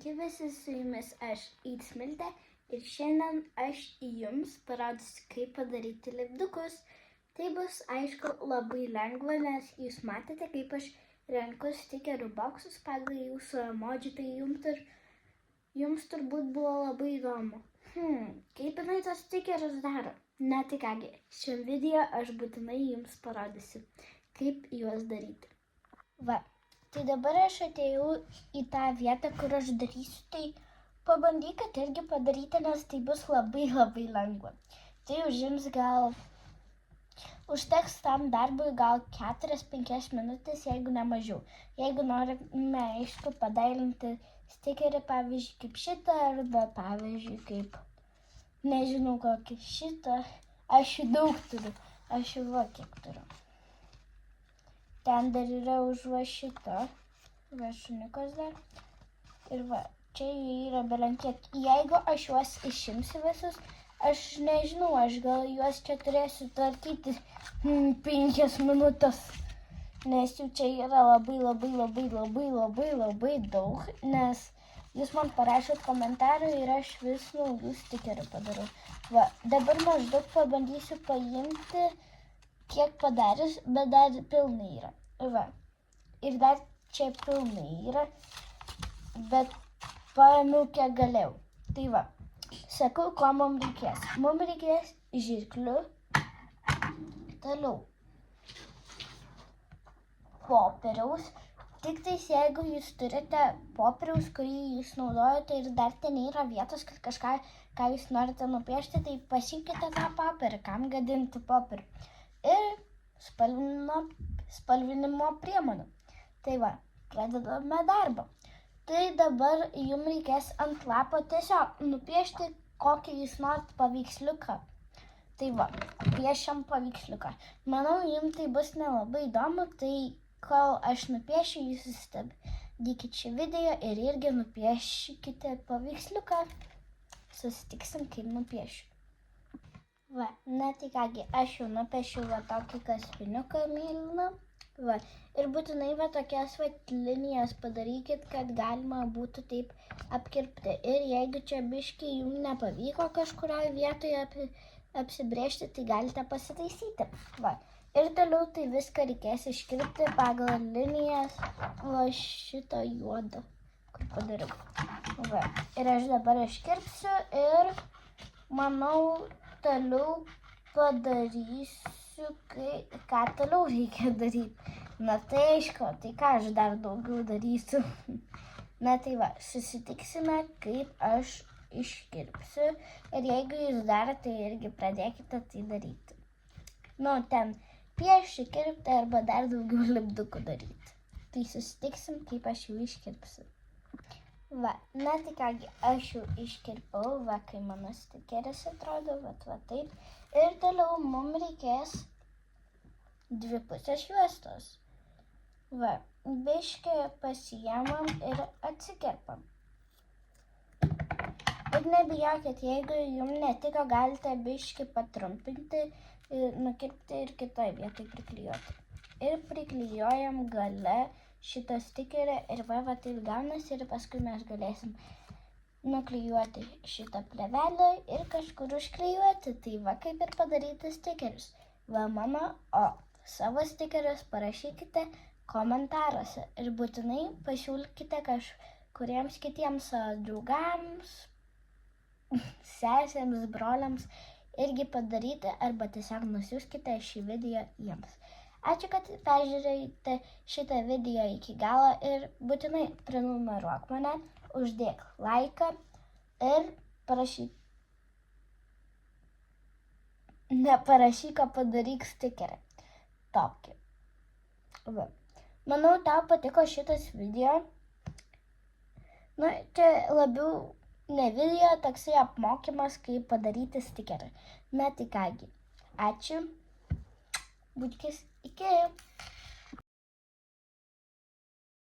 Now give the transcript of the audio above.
Sveiki visi, su jumis aš Smiltė ir šiandien aš jums parodysiu, kaip padaryti lipdukus. Tai bus, aišku, labai lengva, nes jūs matėte, kaip aš renku stikerių boksus pagal jūsų emodžių, tai jums turbūt buvo labai įdomu. Kaip jinai tos stikerius daro? Na tai kągi, šiam video aš būtinai jums parodysiu, kaip juos daryti. Va. Tai dabar aš atėjau į tą vietą, kur aš darysiu, tai pabandykit irgi padaryti, nes tai bus labai lengva. Tai užims užteks tam darbui gal 4-5 minutės, jeigu ne mažiau. Jeigu norime, aišku, padailinti stikerį, pavyzdžiui, kaip šitą, arba pavyzdžiui, kaip, nežinau, kokį šitą, aš jų daug turiu, aš jų va kiek turiu. Ten dar yra už va šito, va šuniukas dar. Ir va, čia yra belenkiek. Jeigu aš juos išimsiu visus, aš nežinau, aš gal juos čia turėsiu tvarkyti 5 minutės. Nes jų čia yra labai daug, nes jūs man parašot komentarų ir aš vis naujų stikerių padarau. Va, dabar maždaug pabandysiu paimti kiek padarys, bet dar pilnai yra. Va. Ir dar čia pilnai yra, bet paėmiau kiek galėjau. Tai va, sakau, ko mums reikės. Mums reikės žirklių, toliau popieriaus. Tik tais, jeigu jūs turite popieriaus, kurį jūs naudojate ir dar ten yra vietos, kad kažką, ką jūs norite nupiešti, tai pasiimkite tą popierį, kam gadinti popierių. Ir spalvinimo priemonių. Tai va, pradedame darbą. Tai dabar jums reikės ant lapo tiesiog nupiešti, kokį jūs norit paveiksliuką. Tai va, piešiam paveiksliuką. Manau, jums tai bus nelabai įdomu, tai kol aš nupiešiu, jūs sustabdykite šį video ir irgi nupieškite paveiksliuką. Susitiksim, kaip nupiešiu. Va, na tai kągi, aš jau nupiešiau va tokį kaspiniuką mėlyną. Va, ir būtinai va tokias va linijas padarykit, kad galima būtų taip apkirpti. Ir jeigu čia biškį jums nepavyko kažkurioje vietoje apsibrėžti, tai galite pasitaisyti. Va, ir toliau tai viską reikės iškirpti pagal linijas va šito juodo, kur padariau. Va, ir aš dabar iškirpsiu ir manau, toliau padarysiu, ką toliau reikia daryti. Na tai aišku, tai ką aš dar daugiau darysiu. Na tai va, susitiksime, kaip aš iškirpsiu. Ir jeigu jūs darote, tai irgi pradėkite tai daryti. Nu, ten piešti, kirpti arba dar daugiau lipdukų daryti. Tai susitiksim, kaip aš jų iškirpsiu. Va, na tai kągi, aš jau iškirpau, va, kai mano stikeris atrodo, va taip. Ir toliau mums reikės 2 pusės juostos. Va, biškį pasiėmam ir atsikirpam. Ir nebijokit, jeigu jums netiko, galite biškį patrumpinti, nukirpti ir kitoje vietoje priklijuoti. Ir priklijuojam gale šitą stikerį ir va taip gaunasi ir paskui mes galėsim nuklijuoti šitą plėvelę ir kažkur užklijuoti. Tai va kaip ir padaryti stikerius. Va mano, savo stikerius parašykite komentaruose ir būtinai pasiūlykite kažkuriems kitiems draugams, sesėms, broliams irgi padaryti arba tiesiog nusiųskite šį video jiems. Ačiū, kad peržiūrėjote šitą video iki galo ir būtinai prenumeruok mane, uždėk laiką ir neparašyk, o padaryk stikerį. Tokį. Va. Manau, tau patiko šitas video. Nu, čia labiau ne video, toksai apmokymas, kaip padaryti stikerį. Na tai kągi. Ačiū. Bučkis, iki.